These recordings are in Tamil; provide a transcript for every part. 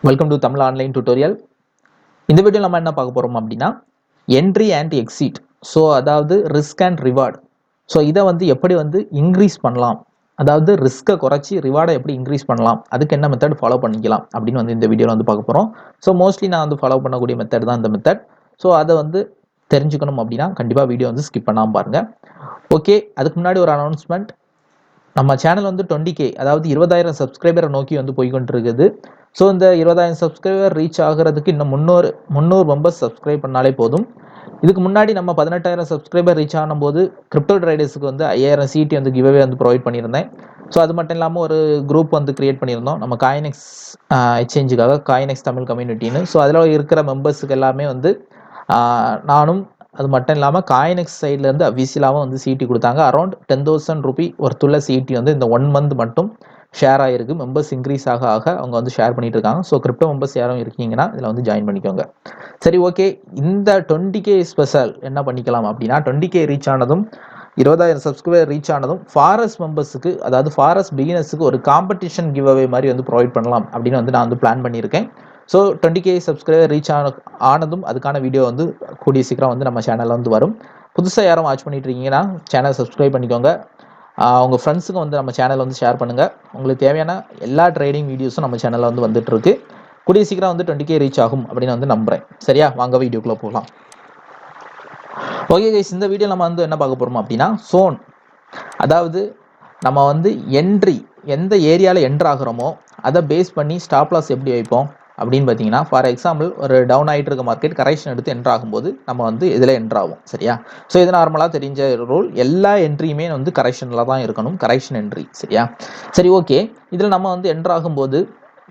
Welcome to Tamil online tutorial. இந்த வீடியோ நம்ம என்ன பார்க்க போறோம் அப்படின்னா என்ட்ரி அண்ட் எக்ஸிட். ஸோ அதாவது ரிஸ்க் அண்ட் ரிவார்டு. ஸோ இதை வந்து எப்படி வந்து இன்க்ரீஸ் பண்ணலாம், அதாவது ரிஸ்க்கை குறைச்சி ரிவார்டை எப்படி இன்க்ரீஸ் பண்ணலாம், அதுக்கு என்ன மெத்தட் ஃபாலோ பண்ணிக்கலாம் அப்படின்னு வந்து இந்த வீடியோவில் வந்து பார்க்க போகிறோம். ஸோ மோஸ்ட்லி நான் வந்து ஃபாலோ பண்ணக்கூடிய மெத்தட் தான் இந்த மெத்தட். ஸோ அதை வந்து தெரிஞ்சுக்கணும் அப்படின்னா கண்டிப்பாக வீடியோ வந்து ஸ்கிப் பண்ணாமல் பாருங்கள். ஓகே, அதுக்கு முன்னாடி ஒரு அனௌன்ஸ்மெண்ட். நம்ம சேனல் வந்து 20K, அதாவது 20,000 சப்ஸ்கிரைபரை நோக்கி வந்து போய்கொண்டிருக்குது. ஸோ இந்த 20,000 சப்ஸ்கிரைபர் ரீச் ஆகிறதுக்கு இன்னும் 300 மெம்பர்ஸ் சப்ஸ்கிரைப் பண்ணாலே போதும். இதுக்கு முன்னாடி நம்ம 18,000 சப்ஸ்கிரைபர் ரீச் ஆனும்போது கிரிப்டோ ட்ரேடர்ஸுக்கு வந்து 5,000 சிடி வந்து கிவ்அவே வந்து ப்ரொவைட் பண்ணியிருந்தேன். ஸோ அது மட்டும் இல்லாமல் ஒரு குரூப் வந்து கிரியேட் பண்ணியிருந்தோம் நம்ம காயினெக்ஸ் எக்ஸ்சேஞ்சுக்காக, காயினெக்ஸ் தமிழ் கம்யூனிட்டின்னு. ஸோ அதில் இருக்கிற மெம்பர்ஸுக்கு எல்லாமே வந்து நானும், அது மட்டும் இல்லாமல் காயினெக்ஸ் சைட்லேருந்து அஃபிஷியலாகவும் வந்து சிடி கொடுத்தாங்க. அரௌண்ட் 10,000 ரூபி ஒருத்துள்ள சிடி வந்து இந்த 1 மந்த் மட்டும் ஷேர் ஆகிருக்கு. மெம்பர்ஸ் இன்க்ரீஸ் ஆக ஆக அவங்க வந்து ஷேர் பண்ணிட்டு இருக்காங்க. ஸோ கிரிப்டோ மெம்பர்ஸ் யாரும் இருக்கீங்கன்னா இதில் வந்து ஜாயின் பண்ணிக்கோங்க. சரி, ஓகே. இந்த 20K ஸ்பெஷல் என்ன பண்ணிக்கலாம் அப்படின்னா, 20K ரீச் ஆனதும் 20,000 சப்ஸ்கிரைபர் ரீச் ஆனதும் ஃபாரஸ்ட் மெம்பர்ஸுக்கு, அதாவது ஃபாரஸ்ட் பிகினர்ஸுக்கு ஒரு காம்படிஷன் கிவ் அவே மாதிரி வந்து ப்ரொவைட் பண்ணலாம் அப்படின்னு வந்து நான் வந்து பிளான் பண்ணியிருக்கேன். ஸோ 20K சப்ஸ்கிரைபர் ரீச் ஆனதும் அதுக்கான வீடியோ வந்து கூடிய சீக்கிரம் வந்து நம்ம சேனலில் வந்து வரும். புதுசாக யாரும் வாட்ச் பண்ணிட்டு இருக்கீங்கன்னா சேனல் சப்ஸ்கிரைப் பண்ணிக்கோங்க. உங்கள் ஃப்ரெண்ட்ஸுக்கும் வந்து நம்ம சேனல் வந்து ஷேர் பண்ணுங்கள். உங்களுக்கு தேவையான எல்லா ட்ரேடிங் வீடியோஸும் நம்ம சேனலில் வந்து வந்துட்டுருக்கு. கூடிய சீக்கிரம் வந்து 20K ரீச் ஆகும் அப்படின்னு வந்து நம்புகிறேன். சரியா, வாங்க வீடியோக்குள்ளே போகலாம். ஓகே கைஸ், இந்த வீடியோ நம்ம வந்து என்ன பார்க்க போகிறோம் அப்படின்னா சோன், அதாவது நம்ம வந்து என்ட்ரி எந்த ஏரியாவில் என்ட்ரு ஆகிறோமோ அதை பேஸ் பண்ணி ஸ்டாப் லாஸ் எப்படி வைப்போம் அப்படின்னு பார்த்தீங்கன்னா, ஃபார் எக்ஸாம்பிள் ஒரு டவுன் ஆகிட்டு இருக்க மார்க்கெட் கரெக்ஷன் எடுத்து என்ட்ரு ஆகும்போது நம்ம வந்து இதில் என்ட்ரு ஆகும். சரியா, ஸோ இது நார்மலாக தெரிஞ்ச ரூல். எல்லா என்ட்ரியுமே வந்து கரெக்ஷனில் தான் இருக்கணும், கரெக்ஷன் என்ட்ரி. சரியா, சரி, ஓகே. இதில் நம்ம வந்து என்ட்ரு ஆகும்போது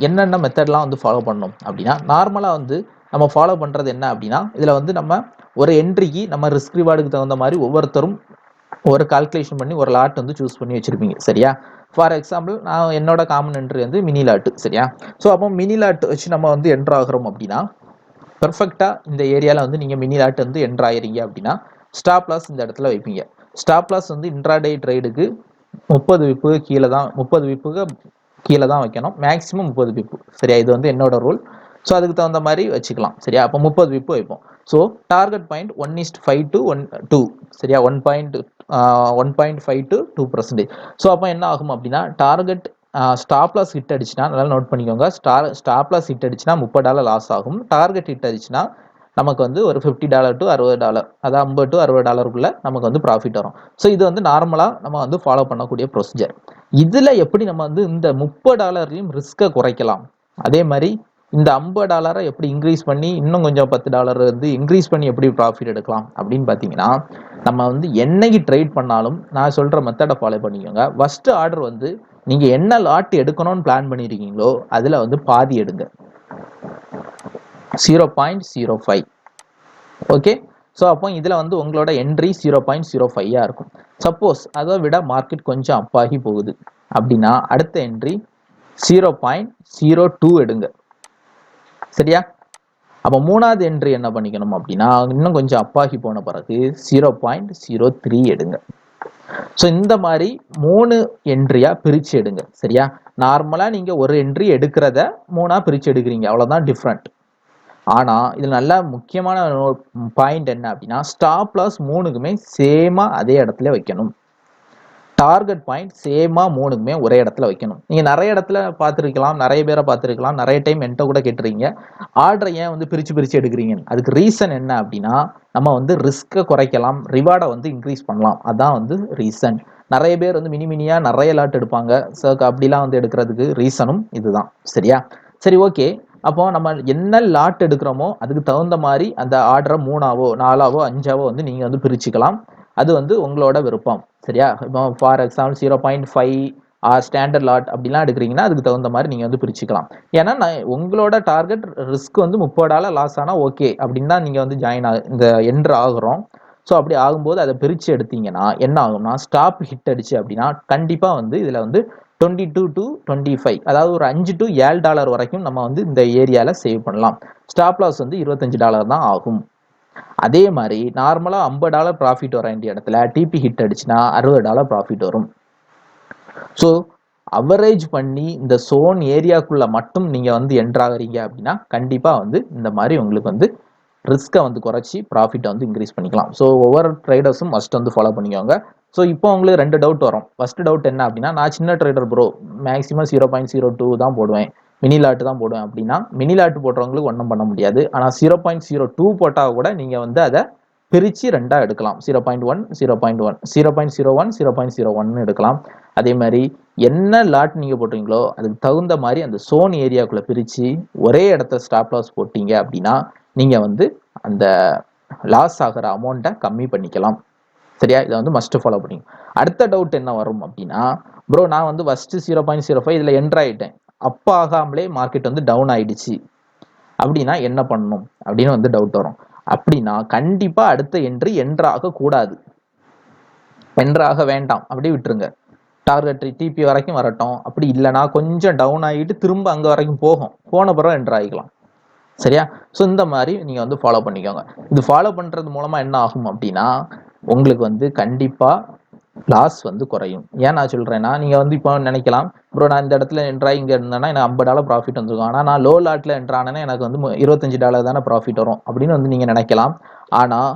என்னென்ன மெத்தட்லாம் வந்து ஃபாலோ பண்ணணும் அப்படின்னா, நார்மலாக வந்து நம்ம ஃபாலோ பண்ணுறது என்ன அப்படின்னா, இதில் வந்து நம்ம ஒரு என்ட்ரிக்கு நம்ம ரிஸ்க் ரிவார்டுக்கு தகுந்த மாதிரி ஒவ்வொருத்தரும் ஒரு கால்குலேஷன் பண்ணி ஒரு லாட் வந்து சூஸ் பண்ணி வச்சுருப்பீங்க. சரியா, ஃபார் எக்ஸாம்பிள் நான் என்னோட காமன் என்ட்ரி வந்து மினி லாட்டு. சரியா, ஸோ அப்போ மினி லாட் வச்சு நம்ம வந்து என்ட்ரு ஆகிறோம் அப்படின்னா, பெர்ஃபெக்டாக இந்த ஏரியாவில் வந்து நீங்கள் மினி லாட் வந்து என்ட்ரு ஆகிறீங்க அப்படின்னா ஸ்டாப் லாஸ் இந்த இடத்துல வைப்பீங்க. ஸ்டாப் லாஸ் வந்து இன்ட்ராடே ட்ரேடுக்கு 30 விப்பு கீழே தான், 30 விப்புக்கு கீழே தான் வைக்கணும். மேக்ஸிமம் 30 விப்பு. சரியா, இது வந்து என்னோட ரூல். ஸோ அதுக்கு தகுந்த மாதிரி வச்சுக்கலாம். சரியா, அப்போ 30 விப்பு வைப்போம். So target point 1:5 to 1:2. சரியா, 1.5 to 2%. ஸோ அப்போ என்ன ஆகும் அப்படின்னா, டார்கெட் ஸ்டாப் லாஸ் ஹிட் அடிச்சுன்னா, நல்லா நோட் பண்ணிக்கோங்க, ஸ்டாப் லாஸ் ஹிட் அடிச்சுன்னா $30 லாஸ் ஆகும். டார்கெட் ஹிட் அடிச்சுன்னா நமக்கு வந்து ஒரு $50 to $60, அதாவது $50 to $60 நமக்கு வந்து ப்ராஃபிட் வரும். ஸோ இது வந்து நார்மலாக நம்ம வந்து ஃபாலோ பண்ணக்கூடிய ப்ரொசீஜர். இதில் எப்படி நம்ம வந்து இந்த $30 ரிஸ்க்கை குறைக்கலாம், அதே மாதிரி இந்த $50 எப்படி இன்க்ரீஸ் பண்ணி இன்னும் கொஞ்சம் $10 வந்து இன்க்ரீஸ் பண்ணி எப்படி ப்ராஃபிட் எடுக்கலாம் அப்படின்னு பார்த்தீங்கன்னா, நம்ம வந்து என்னைக்கு ட்ரேட் பண்ணாலும் நான் சொல்கிற மெத்தடை ஃபாலோ பண்ணிக்கோங்க. ஃபர்ஸ்ட் ஆர்டர் வந்து நீங்கள் என்ன லாட் எடுக்கணும்னு பிளான் பண்ணியிருக்கீங்களோ அதில் வந்து பாதி எடுங்க, 0.05. ஓகே, ஸோ அப்போ இதில் வந்து உங்களோட என்ட்ரி 0.05 இருக்கும். சப்போஸ் அதை விட மார்க்கெட் கொஞ்சம் அப்பாகி போகுது அப்படின்னா அடுத்த என்ட்ரி 0.02 எடுங்க. சரியா, அப்போ மூணாவது என்ட்ரி என்ன பண்ணிக்கணும் அப்படின்னா, இன்னும் கொஞ்சம் அப்பாகி போன பிறகு 0.03 எடுங்க. ஸோ இந்த மாதிரி 3 என்ட்ரியாக பிரித்து எடுங்க. சரியா, நார்மலாக நீங்கள் ஒரு என்ட்ரி எடுக்கிறத 3ஆக பிரித்து எடுக்கிறீங்க, அவ்வளோதான் டிஃப்ரெண்ட். ஆனால் இதில் நல்ல முக்கியமான பாயிண்ட் என்ன அப்படின்னா, ஸ்டாப் லாஸ் 3க்குமே சேமாக அதே இடத்துல வைக்கணும். டார்கெட் பாயிண்ட் சேமாக 3க்குமே ஒரே இடத்துல வைக்கணும். நீங்கள் நிறைய இடத்துல பார்த்துருக்கலாம், நிறைய பேரை பார்த்துருக்கலாம், நிறைய டைம் என்கிட்ட கூட கேட்டுறீங்க ஆர்டரை ஏன் வந்து பிரித்து எடுக்கிறீங்க. அதுக்கு ரீசன் என்ன அப்படின்னா, நம்ம வந்து ரிஸ்க்கை குறைக்கலாம், ரிவார்டை வந்து இன்க்ரீஸ் பண்ணலாம். அதான் வந்து ரீசன். நிறைய பேர் வந்து மினியாக நிறைய லாட் எடுப்பாங்க. ஸோ அப்படிலாம் வந்து எடுக்கிறதுக்கு ரீசனும் இதுதான். சரியா, சரி, ஓகே. அப்போ நம்ம என்ன லாட் எடுக்கிறோமோ அதுக்கு தகுந்த மாதிரி அந்த ஆர்டரை 3ஆவோ 4ஆவோ 5ஆவோ வந்து நீங்கள் வந்து பிரிச்சுக்கலாம். அது வந்து உங்களோட விருப்பம். சரியா, இப்போ ஃபார் எக்ஸாம்பிள் 0.5 ஸ்டாண்டர்ட் லாட் அப்படிலாம் எடுக்கிறீங்கன்னா அதுக்கு தகுந்த மாதிரி நீங்கள் வந்து பிரிச்சுக்கலாம். ஏன்னா உங்களோட டார்கெட் ரிஸ்க் வந்து $30 லாஸ் ஆனால் ஓகே அப்படின்னு தான் நீங்கள் வந்து இந்த என்ட்ரு ஆகுறோம். ஸோ அப்படி ஆகும்போது அதை பிரித்து எடுத்தீங்கன்னா என்ன ஆகும்னா, ஸ்டாப் ஹிட் அடிச்சு அப்படின்னா கண்டிப்பாக வந்து இதில் வந்து 22 to 25, அதாவது ஒரு $5 to $7 வரைக்கும் நம்ம வந்து இந்த ஏரியாவில் சேவ் பண்ணலாம். ஸ்டாப் லாஸ் வந்து $25 தான் ஆகும். அதே மாதிரி நார்மலாக $50 ப்ராஃபிட் வர வேண்டிய இடத்துல டிபி ஹிட் அடிச்சுன்னா $60 ப்ராஃபிட் வரும். ஸோ அவரேஜ் பண்ணி இந்த சோன் ஏரியாக்குள்ள மட்டும் நீங்க வந்து என்ட்ராகிறீங்க அப்படின்னா கண்டிப்பா வந்து இந்த மாதிரி உங்களுக்கு வந்து ரிஸ்க்கை வந்து குறைச்சி ப்ராஃபிட்டை வந்து இன்க்ரீஸ் பண்ணிக்கலாம். ஸோ ஒவ்வொரு ட்ரேடர்ஸும் மஸ்ட் வந்து ஃபாலோ பண்ணிக்கோங்க. ஸோ இப்போ உங்களுக்கு 2 டவுட் வரும். ஃபர்ஸ்ட் டவுட் என்ன அப்படின்னா, நான் சின்ன ட்ரேடர் ப்ரோ, மேக்ஸிமம் 0.02 தான் போடுவேன், மினி லாட் தான் போடுவேன் அப்படின்னா, மினி லாட் போடுறவங்களுக்கு ஒன்றும் பண்ண முடியாது. ஆனால் 0.02 போட்டால் கூட நீங்கள் வந்து அதை பிரித்து ரெண்டாக எடுக்கலாம். 0.1 0.1 0.01 0.01 எடுக்கலாம். அதே மாதிரி என்ன லாட் நீங்கள் போடுறீங்களோ அதுக்கு தகுந்த மாதிரி அந்த சோன் ஏரியாக்குள்ளே பிரித்து ஒரே இடத்த ஸ்டாப் லாஸ் போட்டீங்க அப்படின்னா நீங்கள் வந்து அந்த லாஸ் ஆகிற அமௌண்ட்டை கம்மி பண்ணிக்கலாம். சரியா? இதை வந்து மஸ்ட் ஃபாலோ பண்ணி. அடுத்த டவுட் என்ன வரும் அப்படின்னா, ப்ரோ நான் வந்து ஃபர்ஸ்ட் 0.05 இதில் என்ட்ரு ஆகிட்டேன், அப்போ ஆகாமலே மார்க்கெட் வந்து டவுன் ஆயிடுச்சு அப்படின்னா என்ன பண்ணணும் அப்படின்னு வந்து டவுட் வரும். அப்படின்னா கண்டிப்பாக அடுத்த என்ட்ரு ஆகக்கூடாது, என்ட்ராக வேண்டாம், அப்படியே விட்டுருங்க. டார்கெட் டிபி வரைக்கும் வரட்டும். அப்படி இல்லைனா கொஞ்சம் டவுன் ஆகிட்டு திரும்ப அங்கே வரைக்கும் போன பிறகு என்ட்ரு ஆகிக்கலாம். சரியா? ஸோ இந்த மாதிரி நீங்கள் வந்து ஃபாலோ பண்ணிக்கோங்க. இது ஃபாலோ பண்ணுறது மூலமாக என்ன ஆகும் அப்படின்னா, உங்களுக்கு வந்து கண்டிப்பாக லாஸ் வந்து குறையும். ஏன் நான் சொல்கிறேன்னா, நீங்கள் வந்து இப்போ நினைக்கலாம், ப்ரோ நான் இந்த இடத்துல என்ட்ராகி இங்கே இருந்தேன்னா எனக்கு $50 ப்ராஃபிட் வந்துருக்கும். ஆனால் நான் லோ லாட்டில் என்ட்ரானேன்னா எனக்கு வந்து $25 தானே ப்ராஃபிட் வரும் அப்படின்னு வந்து நீங்கள் நினைக்கலாம். ஆனால்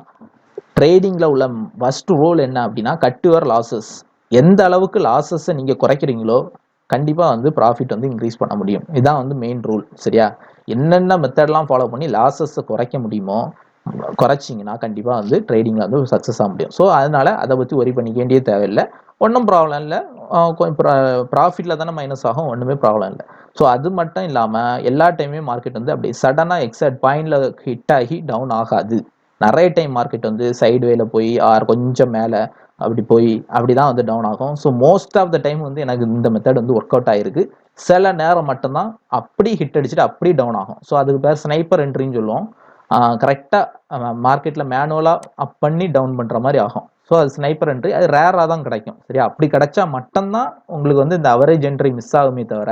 ட்ரேடிங்கில் உள்ள ஃபர்ஸ்ட் ரூல் என்ன அப்படின்னா, கட் யுவர் லாஸஸ். எந்த அளவுக்கு லாஸஸை நீங்கள் குறைக்கிறீங்களோ கண்டிப்பாக வந்து ப்ராஃபிட் வந்து இன்க்ரீஸ் பண்ண முடியும். இதுதான் வந்து மெயின் ரூல். சரியா? என்னென்ன மெத்தட்லாம் ஃபாலோ பண்ணி லாஸஸை குறைக்க முடியுமோ குறைச்சிங்கன்னா கண்டிப்பாக வந்து ட்ரேடிங்கில் வந்து சக்ஸஸ் ஆக முடியும். ஸோ அதனால் அதை பற்றி ஒரி பண்ணிக்க வேண்டிய தேவையில்லை. ஒன்றும் ப்ராப்ளம் இல்லை. கொஞ்சம் ப்ராஃபிட்டில் தானே மைனஸ் ஆகும், ஒன்றுமே ப்ராப்ளம் இல்லை. ஸோ அது மட்டும் இல்லாமல் எல்லா டைமே மார்க்கெட் வந்து அப்படி சடனாக எக்ஸாக்ட் பாயிண்டில் ஹிட் ஆகி டவுன் ஆகாது. நிறைய டைம் மார்க்கெட் வந்து சைட்வேல போய் கொஞ்சம் மேலே அப்படி போய் அப்படி தான் வந்து டவுன் ஆகும். So most of the time வந்து எனக்கு இந்த மெத்தட் வந்து ஒர்க் அவுட் ஆகிருக்கு. சில நேரம் மட்டும்தான் அப்படி ஹிட் அடிச்சுட்டு அப்படி டவுன் ஆகும். ஸோ அதுக்கு பேர் ஸ்னைப்பர் என்ட்ரின்னு சொல்லுவோம். கரெக்டாக மார்க்கெட்டில் மேனுவலாக அப் பண்ணி டவுன் பண்ணுற மாதிரி ஆகும். ஸோ அது ஸ்னைப்பர் என்ட்ரி, அது ரேராக தான் கிடைக்கும். சரியா? அப்படி கிடைச்சா மட்டும்தான் உங்களுக்கு வந்து இந்த அவரேஜ் என்ட்ரி மிஸ் ஆகுமே தவிர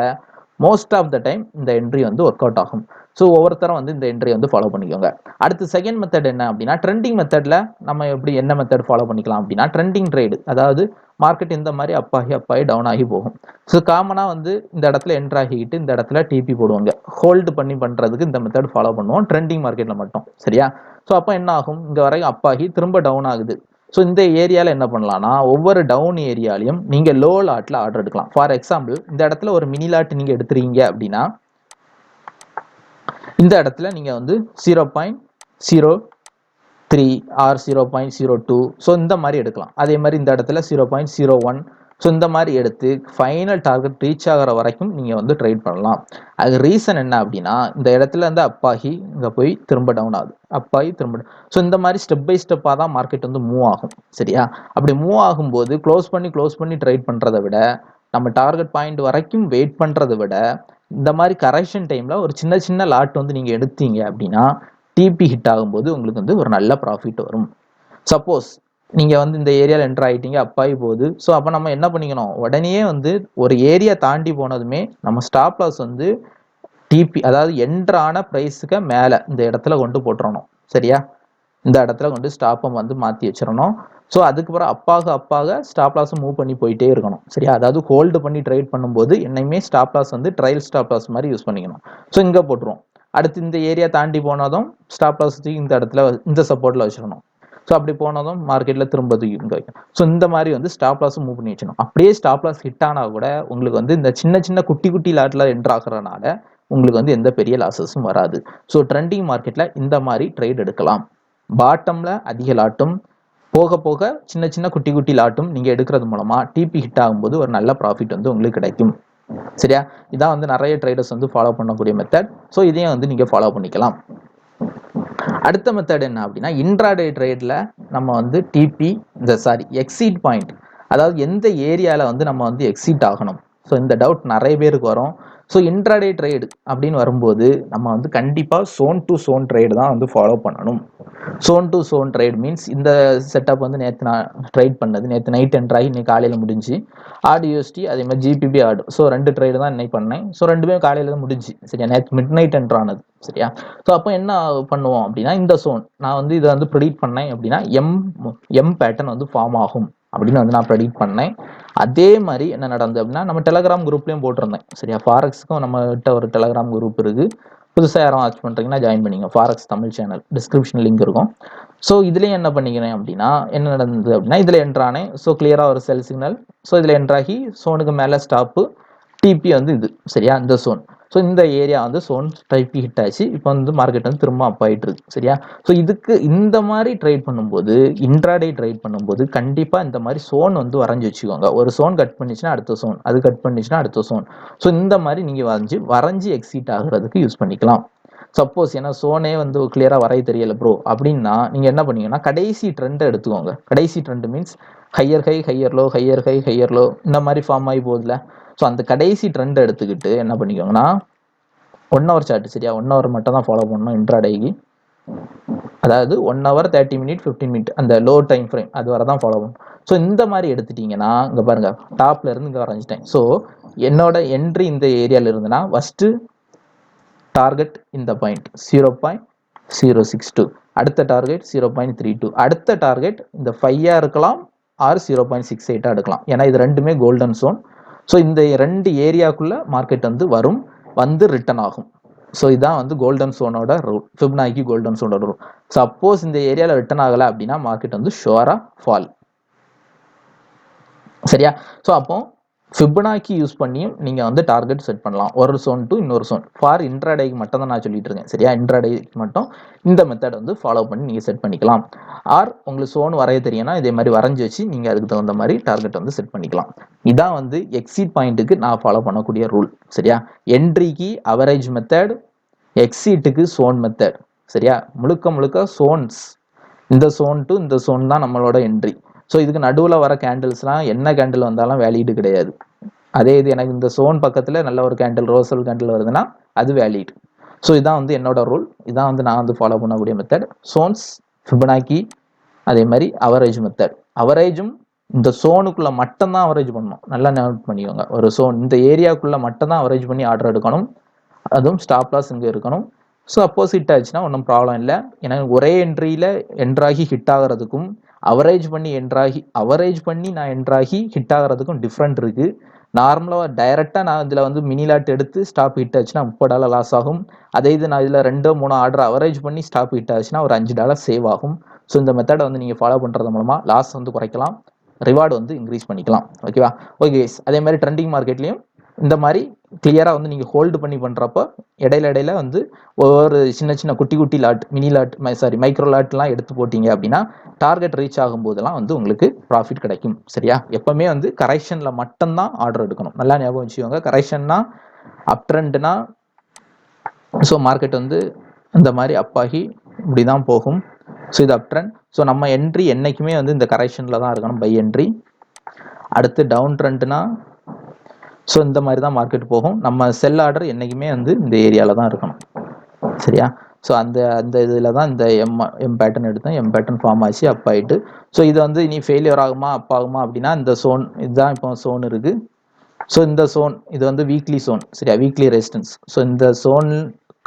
மோஸ்ட் ஆஃப் த டைம் இந்த என்ட்ரி வந்து ஒர்க் அவுட் ஆகும். ஸோ ஒவ்வொருத்தரும் வந்து இந்த என்ட்ரி வந்து ஃபாலோ பண்ணிக்கோங்க. அடுத்து செகண்ட் மெத்தட் என்ன அப்படின்னா, ட்ரெண்டிங் மெத்தடில் நம்ம எப்படி என்ன மெத்தட் ஃபாலோ பண்ணிக்கலாம் அப்படின்னா, ட்ரெண்டிங் ட்ரேடு. அதாவது மார்க்கெட் இந்த மாதிரி அப்பாகி டவுன் ஆகி போகும். ஸோ காமனாக வந்து இந்த இடத்துல என்ட்ரு ஆகிக்கிட்டு இந்த இடத்துல டிபி போடுவாங்க. ஹோல்டு பண்ணி பண்ணுறதுக்கு இந்த மெத்தட் ஃபாலோ பண்ணுவோம் ட்ரெண்டிங் மார்க்கெட்டில் மட்டும். சரியா? ஸோ அப்போ என்ன ஆகும், இங்கே வரைக்கும் அப்பாகி திரும்ப டவுன் ஆகுது. ஸோ இந்த ஏரியாவில் என்ன பண்ணலாம்னா, ஒவ்வொரு டவுன் ஏரியாலையும் நீங்கள் லோ லாட்டில் ஆர்டர் எடுக்கலாம். ஃபார் எக்ஸாம்பிள் இந்த இடத்துல ஒரு மினி லாட் நீங்கள் எடுத்துறீங்க அப்படின்னா, இந்த இடத்துல நீங்கள் வந்து 0.03 ஆர் 0.02 ஸோ இந்த மாதிரி எடுக்கலாம். அதே மாதிரி இந்த இடத்துல 0.01 ஸோ இந்த மாதிரி எடுத்து ஃபைனல் டார்கெட் ரீச் ஆகிற வரைக்கும் நீங்கள் வந்து ட்ரேட் பண்ணலாம். அது ரீசன் என்ன அப்படின்னா, இந்த இடத்துல இருந்து அப்பாகி இங்கே போய் திரும்ப டவுன் ஆகுது, அப்பாகி திரும்ப. ஸோ இந்த மாதிரி ஸ்டெப் பை ஸ்டெப்பாக தான் மார்க்கெட் வந்து மூவ் ஆகும். சரியா? அப்படி மூவ் ஆகும்போது க்ளோஸ் பண்ணி ட்ரேட் பண்ணுறதை விட, நம்ம டார்கெட் பாயிண்ட் வரைக்கும் வெயிட் பண்ணுறதை விட, இந்த மாதிரி கரெக்ஷன் டைமில் ஒரு சின்ன லாட் வந்து நீங்கள் எடுத்தீங்க அப்படின்னா டிபி ஹிட் ஆகும்போது உங்களுக்கு வந்து ஒரு நல்ல ப்ராஃபிட் வரும். சப்போஸ் நீங்கள் வந்து இந்த ஏரியாவில் என்ட்ரு ஆகிட்டீங்க, அப்பாகி போகுது. ஸோ அப்போ நம்ம என்ன பண்ணிக்கணும், உடனே வந்து ஒரு ஏரியா தாண்டி போனதுமே நம்ம ஸ்டாப் லாஸ் வந்து டிபி அதாவது என்ட்ரான ப்ரைஸுக்கு மேலே இந்த இடத்துல கொண்டு போட்டுறணும். சரியா? இந்த இடத்துல கொண்டு ஸ்டாப்பை வந்து மாற்றி வச்சிடணும். ஸோ அதுக்கப்புறம் அப்பாக ஸ்டாப் லாஸை மூவ் பண்ணி போயிட்டே இருக்கணும். சரியா? அதாவது ஹோல்டு பண்ணி ட்ரேட் பண்ணும்போது என்னையுமே ஸ்டாப் லாஸ் வந்து ட்ரையல் ஸ்டாப் லாஸ் மாதிரி யூஸ் பண்ணிக்கணும். ஸோ இங்கே போட்டுருவோம். அடுத்து இந்த ஏரியா தாண்டி போனதும் ஸ்டாப் லாஸ் இந்த இடத்துல இந்த சப்போர்ட்டில் வச்சிடணும். ஸோ அப்படி போனதும் மார்க்கெட்டில் திரும்ப தூக்கி இங்கே வைக்கணும். ஸோ இந்த மாதிரி வந்து ஸ்டாப் லாஸும் மூவ் பண்ணி வச்சிடணும். அப்படியே ஸ்டாப் லாஸ் ஹிட் ஆனால் கூட உங்களுக்கு வந்து இந்த சின்ன குட்டி லாட்டில் என்ட்ரு ஆகிறனால உங்களுக்கு வந்து எந்த பெரிய லாஸஸும் வராது. ஸோ ட்ரெண்டிங் மார்க்கெட்டில் இந்த மாதிரி ட்ரேட் எடுக்கலாம். பாட்டமில் அதிக லாட்டும் போக சின்ன குட்டி லாட்டும் நீங்கள் எடுக்கிறது மூலமாக டிபி ஹிட் ஆகும்போது ஒரு நல்ல ப்ராஃபிட் வந்து உங்களுக்கு கிடைக்கும். சரியா? இதான் வந்து நிறைய ட்ரேடர்ஸ் வந்து ஃபாலோ பண்ணக்கூடிய மெத்தட். ஸோ இதையும் வந்து நீங்கள் ஃபாலோ பண்ணிக்கலாம். அடுத்த மெத்தட் என்ன அப்படின்னா, இன்ட்ராடே ட்ரேடில் நம்ம வந்து டிபி எக்ஸிட் பாயிண்ட், அதாவது எந்த ஏரியாவில் வந்து நம்ம வந்து எக்ஸிட் ஆகணும். ஸோ இந்த டவுட் நிறைய பேருக்கு வரும். ஸோ இன்ட்ராடே ட்ரேடு அப்படின்னு வரும்போது நம்ம வந்து கண்டிப்பாக சோன் டு சோன் ட்ரேடு தான் வந்து ஃபாலோ பண்ணணும். Zone to zone trade means இந்த செட்டப் வந்து நேற்று நான் ட்ரேட் பண்ணது, நேற்று நைட் என்ட்ராகி இன்னைக்கு காலையில் முடிஞ்சு. ஆர்டியூஎஸ்டி அதே மாதிரி ஜிபிபி ஆர்டு, ஸோ 2 ட்ரேடு தான் இன்னைக்கு பண்ணேன். ஸோ 2மே காலையில் தான் முடிஞ்சு. சரியா? நேற்று மிட் நைட் என்ட்ரானது. சரியா? ஸோ அப்போ என்ன பண்ணுவோம் அப்படின்னா, இந்த சோன் நான் வந்து இதை வந்து ப்ரெடிக்ட் பண்ணேன் அப்படின்னா எம் பேட்டர்ன் வந்து ஃபார்ம் ஆகும் அப்படின்னு வந்து நான் ப்ரெடிக்ட் பண்ணேன். அதே மாதிரி என்ன நடந்தது அப்படின்னா நம்ம டெலகிராம் குரூப்லேயும் போட்டிருந்தேன் சரியா. ஃபாரெக்ஸ்க்கும் நம்மகிட்ட ஒரு டெலகிராம் குரூப் இருக்குது. புதுசாக யாரும் வாட்ச் பண்ணுறீங்கன்னா ஜாயின் பண்ணிங்க. Forex Tamil channel description link இருக்கும். ஸோ இதுலேயும் என்ன பண்ணிக்கிறேன் அப்படின்னா என்ன நடந்தது அப்படின்னா இதில் என்ட்ரானேன். ஸோ கிளியராக ஒரு செல் சிக்னல். ஸோ இதில் என்ட்ராகி சோனுக்கு மேலே ஸ்டாப்பு, டிபி வந்து இது சரியா இந்த சோன். ஸோ இந்த ஏரியா வந்து சோன் டைப்பி ஹிட் ஆச்சு. இப்போ வந்து மார்க்கெட் வந்து திரும்ப அப் ஆகிட்டு இருக்கு சரியா. ஸோ இதுக்கு இந்த மாதிரி ட்ரேட் பண்ணும்போது இன்ட்ராடே ட்ரேட் பண்ணும்போது கண்டிப்பாக இந்த மாதிரி சோன் வந்து வரைஞ்சி வச்சுக்கோங்க. ஒரு சோன் கட் பண்ணிச்சுன்னா அடுத்த சோன், அது கட் பண்ணிச்சுன்னா அடுத்த சோன். ஸோ இந்த மாதிரி நீங்கள் வரைஞ்சி எக்ஸிட் ஆகுறதுக்கு யூஸ் பண்ணிக்கலாம். சப்போஸ் ஏன்னா சோனே வந்து கிளியராக வரைய தெரியல ப்ரோ அப்படின்னா நீங்கள் என்ன பண்ணீங்கன்னா கடைசி ட்ரெண்டை எடுத்துக்கோங்க. கடைசி trend means higher high higher low higher high higher low இந்த மாதிரி ஃபார்ம் ஆகி போகுதுல. ஸோ அந்த கடைசி ட்ரெண்ட் எடுத்துக்கிட்டு என்ன பண்ணிக்கோங்கன்னா 1 hour சார்ட் சரியா. 1 hour மட்டும் தான் ஃபாலோ பண்ணணும் இன்ட்ராடேக்கு. அதாவது 1 hour 30 minutes 15 minutes அந்த லோ டைம் ஃப்ரேம் அது வரை தான் ஃபாலோ பண்ணணும். ஸோ இந்த மாதிரி எடுத்துட்டீங்கன்னா இங்கே பாருங்க டாப்ல இருந்து இங்கே வரைஞ்சிட்டேன். ஸோ என்னோட என்ட்ரி இந்த ஏரியாவில் இருந்துன்னா ஃபர்ஸ்ட் டார்கெட் இந்த பாயிண்ட் 0.062, அடுத்த டார்கெட் 0.32, அடுத்த டார்கெட் இந்த 5 இருக்கலாம் ஆர் 0.68 எடுக்கலாம். ஏன்னா இது ரெண்டுமே கோல்டன் சோன். ஸோ இந்த ரெண்டு ஏரியாக்குள்ள மார்க்கெட் வந்து வரும், வந்து ரிட்டர்ன் ஆகும். ஸோ இதான் வந்து கோல்டன் சோனோட ரூல், ஃபிப்னாக்கி கோல்டன் சோனோட ரூல். சப்போஸ் இந்த ஏரியாவில் ரிட்டர்ன் ஆகலை அப்படின்னா மார்க்கெட் வந்து ஷுவரா ஃபால் சரியா. ஸோ அப்போ ஃபிபனாக்கி யூஸ் பண்ணியும் நீங்கள் வந்து டார்கெட் செட் பண்ணலாம், ஒரு சோன் டு இன்னொரு சோன். ஃபார் இன்ட்ராடேக்கு மட்டும் தான் நான் சொல்லிட்டு இருக்கேன் சரியா. இன்ட்ராடேக்கு மட்டும் இந்த மெத்தட் வந்து ஃபாலோ பண்ணி நீங்கள் செட் பண்ணிக்கலாம். ஆர் உங்களுக்கு சோன் வரைய தெரியும்னா இதே மாதிரி வரைஞ்சி வச்சு நீங்கள் அதுக்கு தகுந்த மாதிரி டார்கெட் வந்து செட் பண்ணிக்கலாம். இதான் வந்து எக்ஸிட் பாயிண்ட்டுக்கு நான் ஃபாலோ பண்ணக்கூடிய ரூல் சரியா. என்ட்ரிக்கு அவரேஜ் மெத்தட், எக்ஸிட்டுக்கு சோன் மெத்தட் சரியா. முழுக்க முழுக்க சோன்ஸ், இந்த சோன் டு இந்த சோன் தான் நம்மளோட என்ட்ரி. ஸோ இதுக்கு நடுவில் வர கேண்டில்ஸ்லாம் என்ன கேண்டில் வந்தாலும் வேலிடு கிடையாது. அதே இது எனக்கு இந்த சோன் பக்கத்தில் நல்ல ஒரு கேண்டில் ரோசல் கேண்டில் வருதுன்னா அது வேலிட். ஸோ இதான் வந்து என்னோட ரூல், இதான் வந்து நான் வந்து ஃபாலோ பண்ணக்கூடிய மெத்தட். சோன்ஸ், ஃபிபனாக்கி, அதே மாதிரி அவரேஜ் மெத்தட். அவரேஜும் இந்த சோனுக்குள்ள மட்டும்தான் அவரேஜ் பண்ணணும், நல்லா நோட் பண்ணிக்கோங்க. ஒரு சோன் இந்த ஏரியாவுக்குள்ள மட்டும்தான் அவரேஜ் பண்ணி ஆர்டர் எடுக்கணும். அதுவும் ஸ்டாப் லாஸ் இங்கே இருக்கணும். ஸோ அப்போஸ் ஹிட் ஆச்சுன்னா ஒன்றும் ப்ராப்ளம் இல்லை. ஏன்னா ஒரே என்ட்ரியில் என்ட்ராகி ஹிட் ஆகிறதுக்கும் அவரேஜ் பண்ணி நான் என்ட்ராகி ஹிட் ஆகிறதுக்கும் டிஃப்ரெண்ட் இருக்குது. நார்மலாக டைரெக்டாக நான் இதில் வந்து மினி லாட் எடுத்து ஸ்டாப் ஹிட் ஆச்சுன்னா $30 லாஸ் ஆகும். அதே இது நான் இதில் 2-3 ஆர்டர் அவரேஜ் பண்ணி ஸ்டாப் ஹிட் ஆச்சுன்னா ஒரு $5 சேவ் ஆகும். ஸோ இந்த மெத்தடை வந்து நீங்கள் ஃபாலோ பண்ணுறது மூலமாக லாஸ் வந்து குறைக்கலாம், ரிவார்டு வந்து இன்க்ரீஸ் பண்ணிக்கலாம். ஓகேவா. ஓகே, அதே மாதிரி ட்ரெண்டிங் மார்க்கெட்லையும் இந்த மாதிரி கிளியராக வந்து நீங்கள் ஹோல்டு பண்ணி பண்ணுறப்ப இடையில வந்து ஒவ்வொரு சின்ன குட்டி லாட், மினி லாட், மைக்ரோ லாட்லாம் எடுத்து போட்டிங்க அப்படின்னா டார்கெட் ரீச் ஆகும்போதெல்லாம் வந்து உங்களுக்கு ப்ராஃபிட் கிடைக்கும் சரியா. எப்பவுமே வந்து கரெக்ஷனில் மட்டும்தான் ஆர்டர் எடுக்கணும், நல்லா ஞாபகம் வச்சுக்கோங்க. கரெக்ஷன்னா அப் ட்ரெண்ட்னா ஸோ மார்க்கெட் வந்து இந்த மாதிரி அப்பாகி இப்படி தான் போகும். ஸோ இது அப் ட்ரெண்ட். ஸோ நம்ம என்ட்ரி என்றைக்குமே வந்து இந்த கரெக்ஷனில் தான் இருக்கணும், பை என்ட்ரி. அடுத்து டவுன் ட்ரெண்ட்னா ஸோ இந்த மாதிரி தான் மார்க்கெட் போகும். நம்ம செல் ஆர்டர் என்றைக்குமே வந்து இந்த ஏரியாவில் தான் இருக்கணும் சரியா. ஸோ அந்த இதில் தான் இந்த எம் பேட்டர்ன் எடுத்தேன், எம் பேட்டர்ன் ஃபார்ம் ஆச்சு, அப் ஆகிட்டு. ஸோ இது வந்து இனி ஃபெயிலியர் ஆகுமா அப் ஆகுமா அப்படின்னா இந்த சோன் இதுதான் இப்போ சோன் இருக்குது. ஸோ இந்த சோன் இது வந்து வீக்லி சோன் சரியா, வீக்லி ரெசிஸ்டன்ஸ். ஸோ இந்த சோன்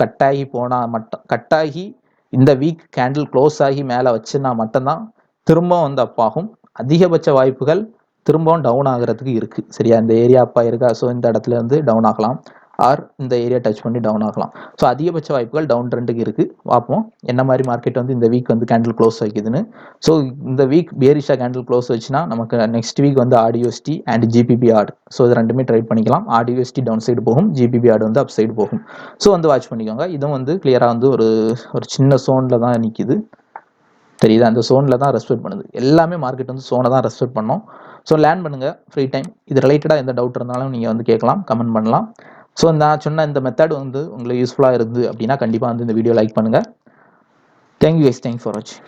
கட்டாகி போனால் மட்டும், கட்டாகி இந்த வீக் கேண்டில் க்ளோஸ் ஆகி மேலே வச்சுன்னா மட்டும்தான் திரும்ப வந்து அப் ஆகும். அதிகபட்ச வாய்ப்புகள் திரும்பவும் டவுன் ஆகிறதுக்கு இருக்குது சரியா. இந்த ஏரியா அப்பா இருக்கா, ஸோ இந்த இடத்துல வந்து டவுன் ஆகலாம், ஆர் இந்த ஏரியா டச் பண்ணி டவுன் ஆகலாம். ஸோ அதிகபட்ச வாய்ப்புகள் டவுன் ட்ரெண்டுக்கு இருக்குது. பார்ப்போம் என்ன மாதிரி மார்க்கெட் வந்து இந்த வீக் வந்து கேண்டில் க்ளோஸ் வைக்குதுன்னு. ஸோ இந்த வீக் பேரிஷா கேண்டில் க்ளோஸ் வச்சுன்னா நமக்கு நெக்ஸ்ட் வீக் வந்து ஆர்டியூஎஸ்டி அண்ட் ஜிபிபி ஆர்டு, ஸோ இது ரெண்டுமே ட்ரேட் பண்ணிக்கலாம். ஆர்டியூஎஸ்டி டவுன் சைடு போகும், ஜிபிபி ஆர்டு வந்து அப் சைடு போகும். ஸோ வந்து வாட்ச் பண்ணிக்கோங்க. இதுவும் வந்து கிளியராக வந்து ஒரு சின்ன சோனில் தான் நிற்கிது தெரியுது. அந்த சோனில் தான் ரெஸ்பெக்ட் பண்ணுது. எல்லாமே மார்க்கெட் வந்து சோனை தான் ரெஸ்பெக்ட் பண்ணோம். ஸோ லேர்ன் பண்ணுங்கள் ஃப்ரீ டைம். இது ரிலேட்டடாக எந்த டவுட் இருந்தாலும் நீங்கள் வந்து கேட்கலாம், கமெண்ட் பண்ணலாம். ஸோ நான் சொன்ன இந்த மெத்தட் வந்து உங்களுக்கு யூஸ்ஃபுல்லாக இருந்து அப்படின்னா கண்டிப்பாக வந்து இந்த வீடியோ லைக் பண்ணுங்கள். தேங்க்யூ கைஸ், தேங்க்ஸ் ஃபார் வாட்சிங்.